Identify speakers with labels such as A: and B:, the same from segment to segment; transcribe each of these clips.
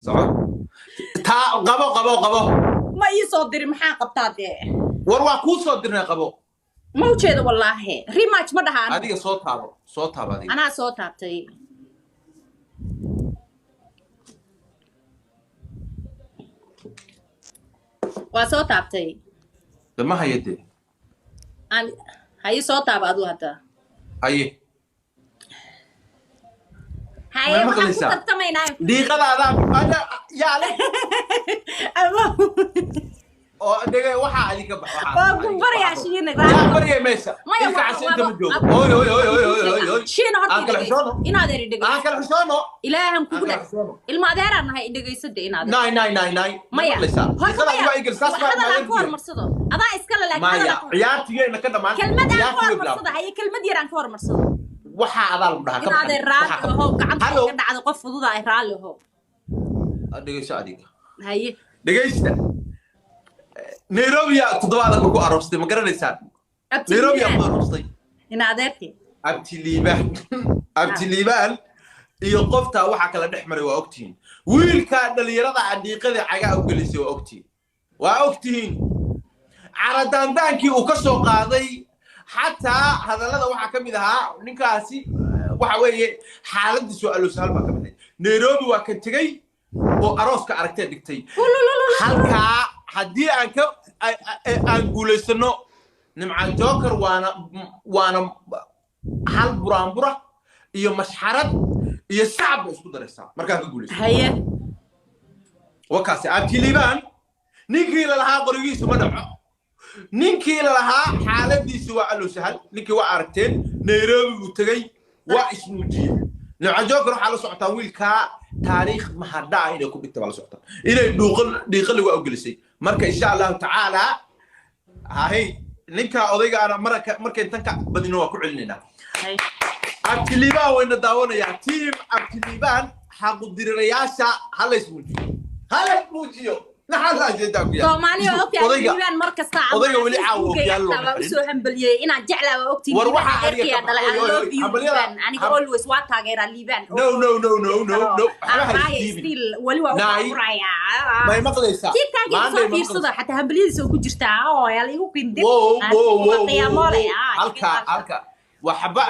A: صح تا قبو
B: ما يصدر محا قبطات
A: وروا كو صدرنا قبو
B: ما وجهد والله ريماتش ما دهان
A: هذه صوتها هذه
B: انا صوتها تي وصوتها تي
A: ما هي دي
B: أنا هاي صوتها بعضو هذا
A: هي
B: هاي
A: ما
B: ما
A: قليسا.
B: كنت تمينا
A: دي قلا انا يا علي دغه waxa ali ka bax
B: waa ku baraya shiina
A: yaa bariye meesha
B: ma ya
A: ka casinta ma joogo oy
B: shiina horta
A: xishoono
B: inaad eri dhigay
A: aan kala xishoono
B: ilaahan kugu dhac ilma adeeraan nahay dhageysada inaad
A: nay
B: maya
A: qala waa igil saas ma
B: hadal ku hormarsado adaa iska la laakiin
A: maya ciyaartigeena ka dhamaan
B: kelmad aan ku hormarsado hay kelmad yar aan ku hormarsado
A: waxa adaal u dhaha ka
B: inaad raali oo gacanta ka dhacdo qof fudud ay raali oo
A: dhageyso adiga
B: hay
A: dhageysta Nairobi toddobaad ku aroostay ma garanaysaa Nairobi ku aroostay
B: in adeerti
A: abti liibaan iyo qofta waxa kala dhex maray waa ogtiin wiilka dhalinyarada cadiiqada caga u gelisay waa ogtiin caradandaankii uu ka soo qaaday xataa hadalada waxa kamid ahaa ninkaasi waxa weeye xaaladiisu alusal ba kamid Nairobi waa ka tagay oo arooska aragtay dhigtay halka haddii aan guulaysano nimca joker waana hal buraanbura iyo mashxarad iyo sacab isku daraysaa markaa ka guulayso
B: haye
A: wakaasi abtiliban ninkii la lahaa qorigiisu ma dhaco ninkii la lahaa xaaladiisu waa alu sahal ninkii waa aragteen Nairobi uu tagay waa ismuujiyay nimca joker waxa la socotaa wiilka taariikh ma hadda inay ku dhigtay wala socotaa inay dhiiqo lagu awgelisay marka insha Allah ta'ala hay ninka odayga ana marka intan ka badino waa ku celinayna abtiliban wayna daawanaya team abtiliban xaqu dirirayaasha halays muujiyo naxala jeeda ku yaa
B: Soomaaliya abtiliban marka saacad
A: odayga wali caawo yaallo
B: soo hambaliyay ina jeclaa waa ogtiin
A: war waxa
B: ariga dhalay aniga always waa taageera liiban
A: no
B: still wali waa uraya
A: ma maqlaysa
B: maanta fiirsada xataa hambaliyadiisa ku jirtaa oo yaa igu qindin halka
A: waxba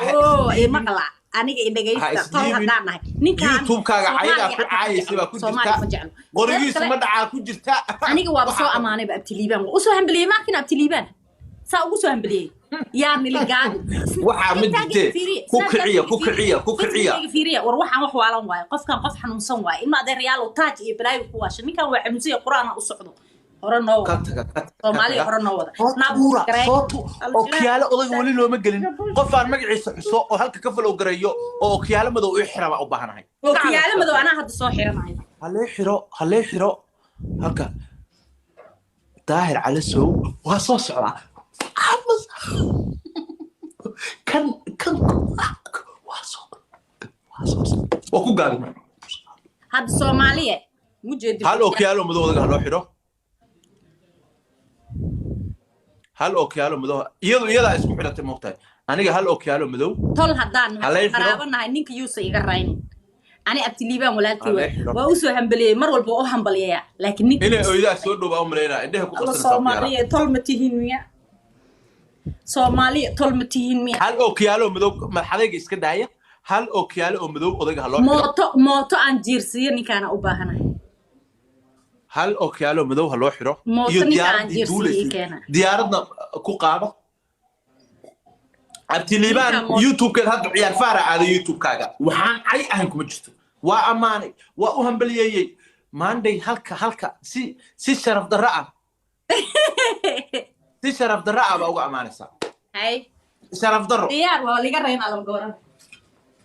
B: maqla aniga indhageysta tol hadaan nahay ninkan
A: YouTube-kaaga ayaga ku caayisay baa ku jirta qorigiisa ma dhaca ku jirta
B: aniga waa soo amaanay abtiliban oo soo hambaliyay maakin abtiliban saa ugu soo hambaliyay yaa niligaad
A: waxa ma jirtay ku kiciya
B: war waxaan wax waalan waay qofkan qof xanuunsan waay ima adeeryaal oo taaj iyo balaayo ku waashay ninkan waa xanuunsan quraana u socdo horano Soomaaliya horano wada
A: naabura sooto oo kiyaalo odayga wali looma gelin qof aan magaciisa xuso oo halka ka falow gareeyo oo kiyaalo madow u xirama u baahanahay
B: oo kiyaalo madow ana hadda soo xiranahay
A: halee xiro halka daahir cali sow waa soo socda kan waa soo ku gaadin
B: hadda Soomaaliya mujeedin
A: hal oo kiyaalo madow odaga loo xiro hal okiyaalo madow iyada isku xidhatay moqtay aniga hal okiyaalo madow
B: tol hadaan qaraabanahay ninka yuusa iga rayn ani abtiliban walaalkii waa u soo hambaliyay mar walba oo hambaliyaya laakiin ninka
A: inay oydaa soo dhawaa umaleena indhaha ku qabsan
B: Soomaaliya tol ma tihiin miya Soomaaliya tol ma tihiin miya
A: hal okiyaalo madow madaxayga iska daaya hal okiyaalo oo madow odayga loo
B: mooto aan jiirsiyo ninkaana u baahanahay
A: hal okiyaalo madow loo xiro
B: iyo
A: diyaaradna ku qaado abtiliban YouTube-ka hadda ciyaar faara aada YouTube-kaaga waxaan ay ahan kuma jirto waa amaanay waa u hambaliyay maanday halka si sharaf darra ah baa uga amaanaysa
B: hay
A: sharaf darro
B: diyaar waa liga reyn alam gooran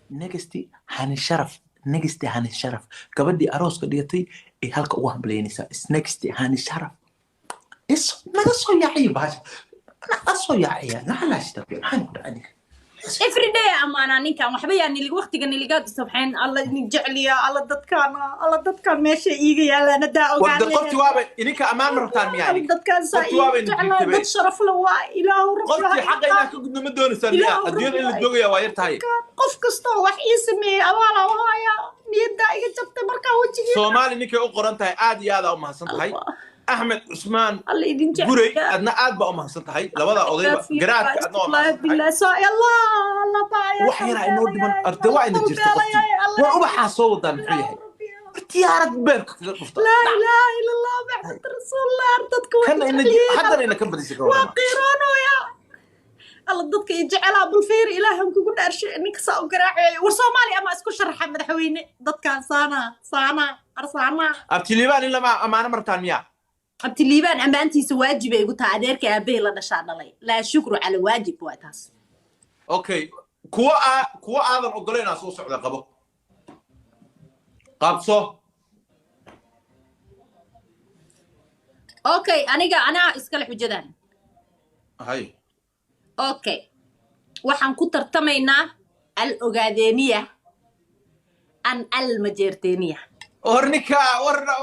A: negasti hani sharaf gabadhii arooska dhigatay ee halka ugu hambalyeynaysaa isnegsti hani sharaf naga soo yaacay baasha naga soo yaacaya naxalaashta maxaan ku dhacay
B: every day amaana ninkan waxba yaa niliga waqtiga niliga sabxeen alla in jecliya alla dadkan meesha iiga yaalana daa ogaan
A: wada qofti waaba ininka amaan martaan miyaa
B: dadkan dad sharaf la waa ilaahu
A: rabbi qofti xaq inaa ka gudnimo doonaysaa miyaa adduun in la joogaya waa yar tahay
B: qof kasta wax ii sameeyay abaala waaya niyada iga jabtay markaa wajigii
A: Soomaali ninkay u qoran tahay aad iyo aad u mahadsan tahay Ahmed Usman
B: alla idin jecel
A: guri adna aad ba u mahadsan tahay labada odayba garaadka adna oo mahadsan
B: billah soo Allah baaya
A: wax yar ay noo dhiman arday waa ina jirto qofti waa ubaxa soo wadaan maxay yahay اختيارات بيرك
B: لا اله الا الله محمد رسول الله ardadku
A: حتى إنك كبر يسكرون
B: واقيرونه يا الله ضدك يجعلها بالفير إلههم كوكو دارش إنك ساو قراعي وصومالي أما اسكو شرحة مدحويني ضدك صانا أرصانا
A: أبتي ليبان إلا ما أمانة مرتان مياه
B: أبتي ليبان أما أنتي سواجبة يقول تعديرك يا أبي لا نشان لي لا شكر على واجب واتاس
A: أوكي كوا هذا الأقلين أصوص على قبو قابصو
B: أوكي أنا إسكال حجدان
A: هاي
B: أوكي waxaan ku tartamaynaa al-ogaadeniya an al-majeerteniya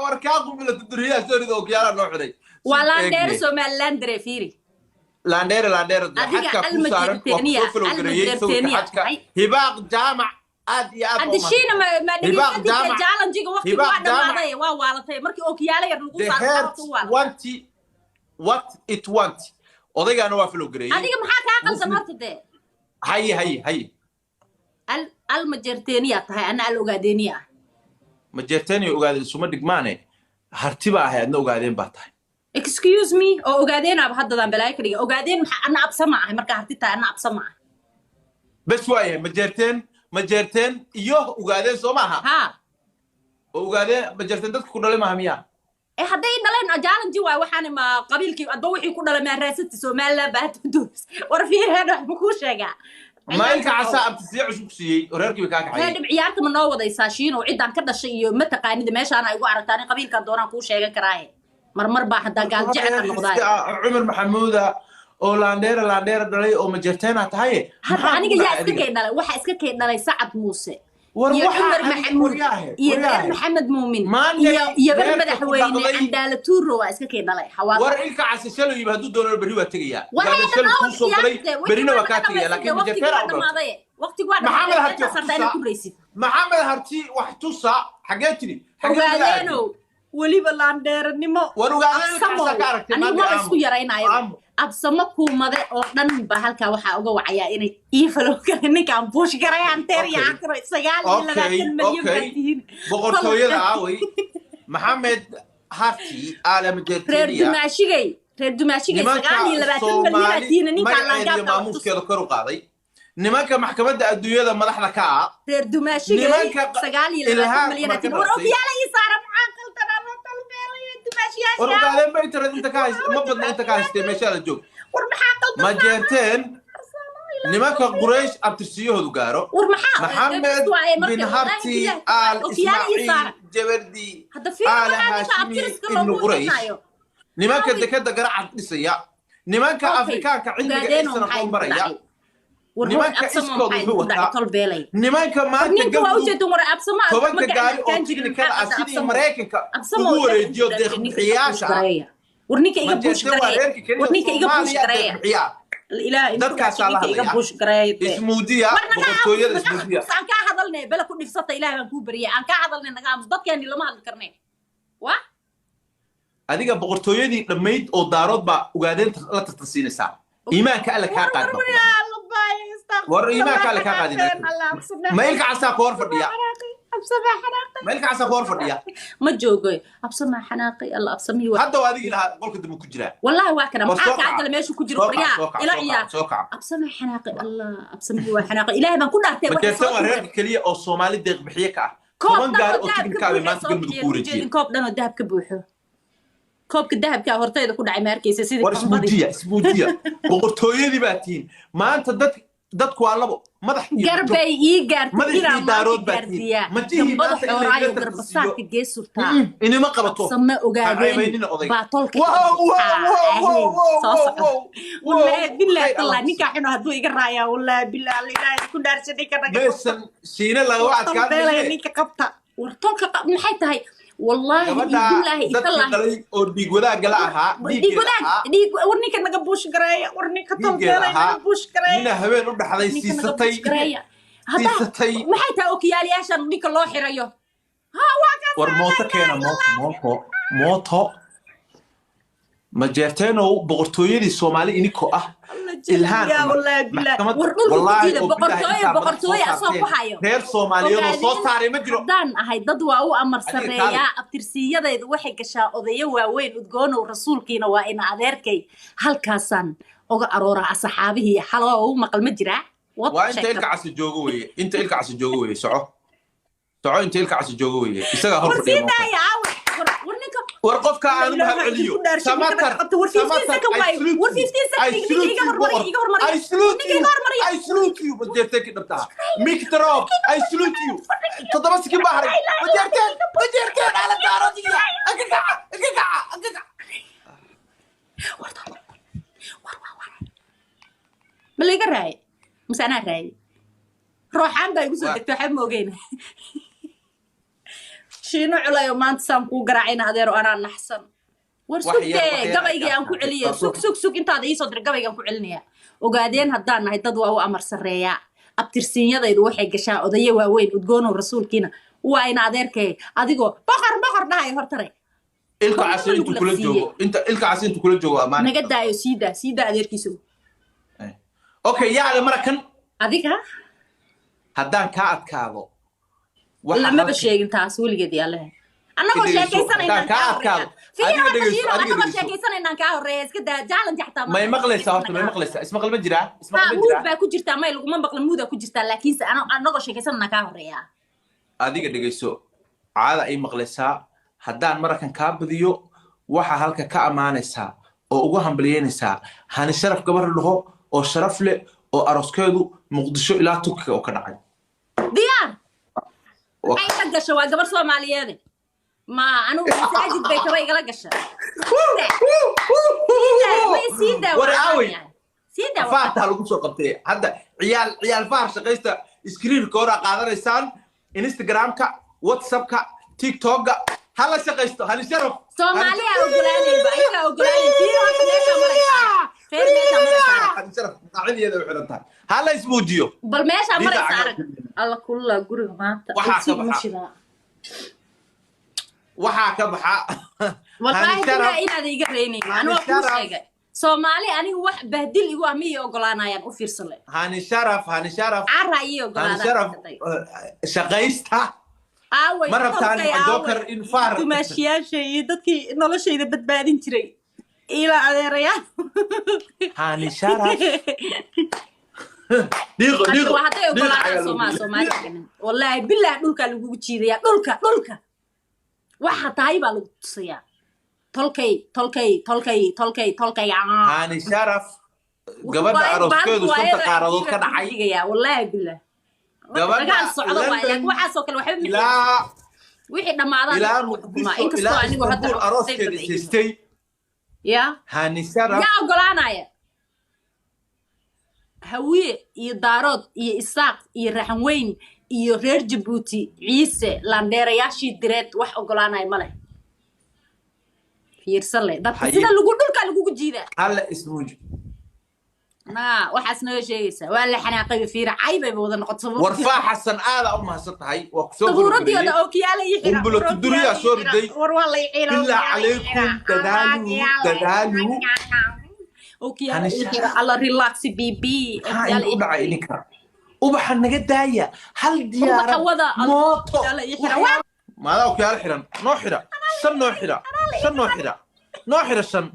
A: warkaa qubila tuduriyaa soorido okiyaala noo xiday
B: waa laandheere Somalilandre fiiri
A: laandheere
B: adiga al-majeerteniya
A: hibaaq jaamac aad iyo aad
B: hadda shiina ma dhigaysadii challenge-ga waqtiga waa dhamaaday waa waalatay markii okiyaala yar lagu saaro
A: what it want odaygaana waa filo gareeyay
B: adiga maxaa kaa qaldan horta dee
A: hay
B: al-majeerteniya tahay ana al-ogaadeniya
A: majeerteniya ogaadeen suma dhigmaane hartiba ahay adna ogaadeen baa tahay
B: excuse me oo ogaadeenaba haddadaan balaayo ka dhiga ogaadeen maxaa ana absama ahay markaa harti tahay ana absama ahay
A: bes waayahay majeerteen iyo ogaadeen soo maaha oo ogaadeen majeerteen dadka ku dhalay maaha miyaa
B: hadday dhaleen challenge waay waxaan ma qabiilkii adba wixii ku dhalay ma raasati Soomaaliland baa tudus war fiirheed wax ku sheegaa
A: maayilka casa abtisiya cusub siiyay reerkii ka kaxay
B: heedib ciyaarta ma noo wadaysaa shiin oo ciidan ka dhashay iyo ma taqaanida meeshaan ay ugu aragtaan qabiilka doonaan ku sheegan karaaye marmar baa hadaa gaal jecel noqday
A: Umar Maxamuuda oo laandheera dhalay oo majeerteena tahay
B: hadda aniga yaa iska kay dhalay waxa iska kay dhalay Sacad Muuse يا عمر محمود يا محمد مؤمن يا بن مدحويني عندالة تورو اسكا دلاي حواضر
A: وريلك عسشلو يبهدو دولار بري واتغيا وهذا شلو كوسو غلي برينا وكاتغيا لكن مجفر
B: وقتي وانا
A: محمد هرتي محمد هرتي وحتوسا حاجاتني
B: حاجاتني وليبا لانديرنimo
A: أنا
B: ما isku yaraynayo absamo kuumade oo dhan ba halka waxa uga wacaya inay iifalo kale ninkan buush garayaan teeriya akro 9 milyan batiin
A: boqortooyada aaway maxamed harti aalam jeertiya
B: reer dumaashigay 9 milyan batiin ninkan la gaab
A: maamuskeeda kor u qaaday nimanka maxkamadda adduunyada madaxda ka ah
B: reer dumaashigay 9 milyan batiin oo fiyaala isaara
A: ورقادين بيتر انت كايس ما بدنا انت كايس تمشي على الجو ما جرتين نماك قريش ابتسيو هدو قارو محمد بن هرتي آل إسماعيل جبردي آل هاشمي ابن قريش نماك الدكادة قرعة نسيا نماك أفريكان كعندك إسنا قوم بريا nimanka iskooda wuxuu wataa nimanka maanta tobanka gaari oo tiknikada ah sidii Mareykanka ugu wareejiyo deeq-bixiyaasha
B: warninka iga buush gareeya ilaahay dadkaas la hadlaya
A: ismuudiya boqortooyada ismuudiya
B: aan ka hadalnay bala ku dhifsata ilaahay baan ku bariyay aan ka hadalnay naga aamus dadkeeni lama hadli karnay wa
A: adiga boqortooyadii dhamayd oo daarood baa ogaadeen la tartansiinaysaa iimaanka alla ka qaad وريما قال كاقادين ما يلك عسى كور فديا
B: ابسمع حناقي
A: ما يلك عسى كور فديا
B: ما جوجي ابسمع حناقي الله ابسمي
A: هذا وادي لها قولك دم كجرا
B: والله واكنا معاك عدل ماشي كجرا بريا الى عيا ابسمع حناقي الله ابسمي وحناقي الهي بان كدارتي
A: ما كنت reer kaliya oo Soomaali deeq bixiye ka ah toban gaar oo tiknikada maanta galmudug ku wareejiyay
B: koob dhan oo dahab ka buuxo koobka dahabka hortayda ku dhacay maarkaysa
A: sidii isbuudiya boqortooyadii baatiin maanta dadku waa labo madax
B: garbay ii gaartay ila daarood baatiya madax horaayo garbasaarka geesurta
A: inima qabato
B: sama ogaadeen baatolka wallahi billahi allah ninka xino haduu iga raaya wallahi billahi ilaahay ku dhaarsaday ka naga
A: meeshan siina laga wacad ka
B: ninka qabta wartolka maxay tahay والله بالله
A: يطلع وديق ودا قلعها
B: ديق ودا ورنيك نغا بوش غرايا ورنيك طلبيلay نغا بوش غرايا
A: ina habeen u dhaxday siisatay
B: هذا maxay taa okiyaaliyaashan ninka loo xirayo
A: ورموتو كينا موتو ما جرتينو بقرطويدي الصومالي إنكو
B: الهان والله بالله والله بقرطوية أصلا كحيو
A: غير صومالي وصوت صاري مجرو
B: دان هاي ضدوا أو أمر سرية أبترسية ذا إذا واحد كشاء أضيء وين وتقولوا الرسول كينا وإن عذيركي هل كاسان أو أرورا أصحابه حلو مقل مجرى
A: وأنت إلك عس الجوجوية أنت إلك عس الجوجوية سعو أنت إلك عس الجوجوية يستجا هرب
B: ورسيدا يا عاود
A: ورقف كأنه مهعليو سماتر I salute you بديتك نبتها ميك تراب I salute you تضرسك بحري بديتك على الدارة دي أقطع
B: بلي قرأي مش أنا رأي روح عندك يقصد تحب موجين شينو على يومان تسامكو قرعين هذيرو أنا نحسن ورسوك قبيقي أنكو عليا سوك انت هذا يصدر قبيقي أنكو علنيا وقادين هدان هاي تدوا هو أمر سرية أبترسين يضا يدوحي قشاء وضيه واوين وتقونوا الرسول كينا وين عذيركي أديقو بقر نهاي هرتري
A: إلكو عسين انتو كل الجوغو إلكو عسين انتو كل الجوغو أمان
B: نقد دايو سيدا عذيركي سو
A: أوكي يا على مركن
B: أديك ها
A: هدان كاعد كاغو
B: لا ما بشيء انت اسولي قدي الله انا هو شاكيسن ان كاو انا شاكيسن ان كاو ريس كدا جالن تحت
A: ما مقلس هورت ما مقلس اسمه قلب جرا
B: اسمه قلب جرا با ku jirta ma lagu maqal muuda ku jirta laakiin anaga sheekaysan na ka horeeya
A: adiga dhageyso caada ay maqlaysaa hadaan markan ka badiyo waxa halka ka amaanaysa oo ugu hambalyeynaysa hani sharaf gabar laho oo sharaf leh oo aroskeedu muqdisho ilaa Turkiga oo ka dhacay
B: diyaar أي حاجة شو قبل سوماليين ما أنا مساجد بيت رأي قلا قشة سيدا
A: ورعاوي
B: سيدا
A: فاتها لو كسر قبتي هذا عيال فارس قيسته سكرين كورة قادر إنسان إنستغرام كا واتساب كا تيك توك هلا شقيسته هلا شرف
B: سوماليا وقلاني بأيك وقلاني فير
A: هلا شرف عادي هذا وحرتها هلا اسمه جيو
B: بل ماشي أمر يسارك الله كله قرق ما
A: وحاك بحا
B: والله كنا إلى ذي قريني أنا أقول شيء سومالي أنا هو بهدل هو مية وقلانا يعني أفير صلي
A: هاني شرف
B: عرّي وقلانا
A: هاني شرف شقيستها مرة ثانية جوكر إنفار
B: تماشيا شيء دتك نلا شيء ده بدبادين تري إلى هذا ريال
A: هاني شرف ديغو
B: وحتى يقول سومالي والله بالله دولك اللي بوجيده يا دولك وحتى هايبا لو تصيا تلكي
A: هاني شرف قبل عروسكيدو سنت قاردود كدحاي
B: والله بالله قبل صعده واياك waxa soo kale waxay
A: لا
B: wixii dhamaadaan
A: ما inkastoo anigu hadda arooskeyga siistay
B: ya
A: هاني شرف
B: ya ogolaanaya hawiye iyo daarood iyo isaaq iyo raxan weyn iyo reer Djibouti ciise landeerayaashii direed wax ogolaanay ma leh fiirsale dadka sida dhulka lagu jiida
A: hal ismuuj
B: waxaas noo sheegaysa waa la xanaaqay fiira caybay wada noqoto
A: warfaa xasan aada u mahadsantahay waa ku soo
B: tabuuradii oo kiyaala yixira
A: qumbulo duriya soo riday
B: war wala yixira
A: illa alaykum dadaalu
B: وكيا الله ريلاكس بيبي
A: يلا ابع إنك وبحن نجدايا هل ديار موتو ما لا وكيا الحرن نوحرة سن نوحرة سن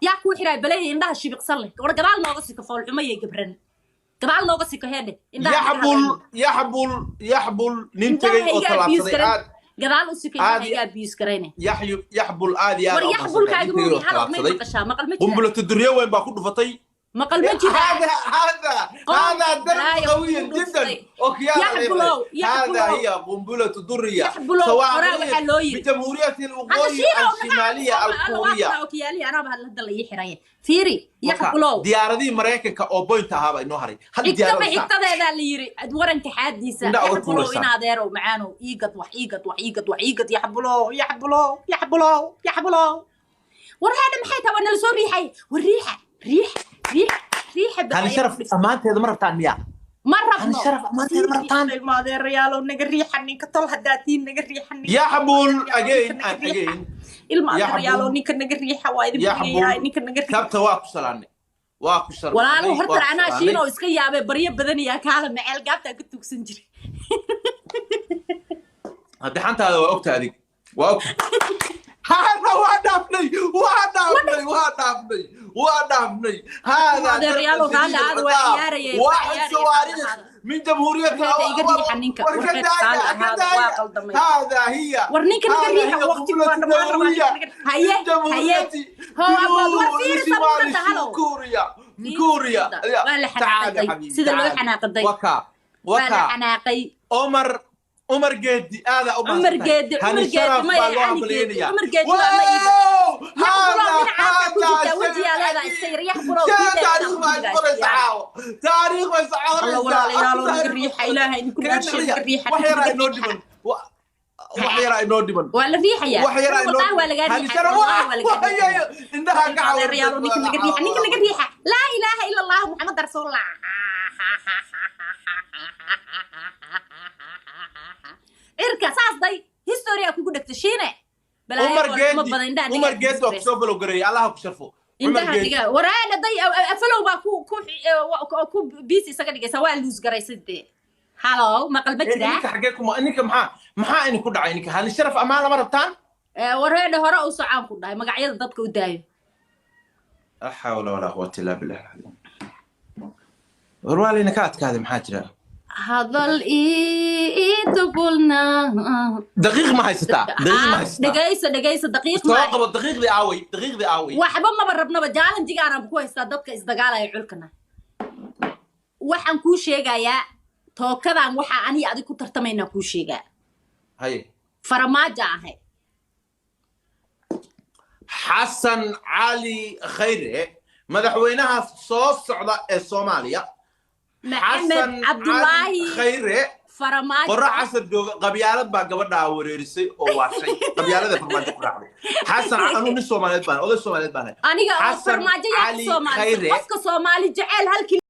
B: يا كوحرة بلاي إنها شيء بيقصر لك ورا قبل ناقصك فول عمية جبرن قبل ناقصك هذا
A: يحبل ننتهي وثلاث
B: قبل أسيك هي بيس كرينه
A: يحبل عادي يا
B: يحبل كاجمو هذا ما يقشى ما قلمتي
A: قنبلة الدنيا وين باخذ فطي
B: ما قلمتي
A: هذا درب قوي جدا اوكي هذا هي قنبلة الدرية سواء بجمهورية الأوغوري الشمالية الكورية
B: اوكي انا بهالهدا اللي يحريه فيري يحبلو
A: دياردي مريكا او بوينت هابا انو هري
B: هل ديار حتى اللي يري ورن تحديثا يحبلو ان هذيرو معانو يقط يحبلو ور هذا محيتها وانا لسو ريحي والريحه ريحه
A: هذا شرف امانته هذا مره ثانيه
B: مرة
A: أنا شرف أمانتين مرتان
B: الماضي الريال ونقري حني كطل هداتين نقري حني
A: يا حبون again and again
B: الماضي
A: يا
B: الريال
A: حبون
B: ونيك نقري حوايد
A: يا
B: بقية
A: حبون
B: نيك نقري
A: كابتا واكو سلاني واكو سلاني
B: ولا لو هرتر أنا شينو إسكي يا بريه بدني يا كهذا معل قابتا كنت وسنجري
A: هدي حنت هذا وقت هذيك وقت هذا وادافني هذا
B: الريال وهذا هذا وعياري
A: واحد صواريخ من جمهورية هذا هي
B: ورنيك نقريها وقت هيا هو ورفير صبرت هلو
A: كوريا
B: ولا حناقي سيدا لو حناقي ولا حناقي
A: عمر جدي هذا
B: عمر جدي ما يعني عمر جدي ما هذا وجهي على هذا السير يحبروا
A: تاريخ وسعور
B: الله ولا يالو الريحة إلهي إن كل شيء الريحة
A: وحيرا نودمن
B: ولا ريحة يا
A: وحيرا نودمن
B: ولا قال
A: عندها قعوة
B: الريال نيك الريحة لا إله إلا الله محمد رسول الله إركا ساس داي هيستوريا كوكو دكتشينه
A: عمر جدي وكسوف لو قري الله كشفه
B: عمر جدي ورانا داي أفلو با كو بيسي سكا دقا سواء لوز قري سدي هالو ما قلبك ده
A: إنك حقيقكم إنك محا إنك كود عينك هل الشرف أمانة مرتان
B: ورانا هراء وصعام كود هاي مقاعيد ضدك ودايو
A: لا حول ولا قوة إلا بالله العظيم روالي نكاتك هذه محاجرة
B: هذا الإيد قلنا
A: دقيق ما هيستا
B: دقيقة دقيق
A: ما توقف دقيق ذي قوي
B: وحبا ما بربنا بجالن جيجا أنا بكوي استادتك إزدقالة يعلكنا وحن كو شيغا يا توكدان وحا أني أدي كو ترتمينا كو شيغا
A: هاي
B: فرماجة هاي
A: حسن علي خيري مدحوينها صوص سعودة الصومالية
B: محمد عبد الله
A: خيري
B: فرماجة
A: قرع عصر قبيالات با قبرنا وريرسي او واشي قبيالات فرماجة قرع حسن عنو نسو مالات بان او الصوماليات بان
B: أنا فرماجة يا الصومالي قفك صومالي جعل هالكي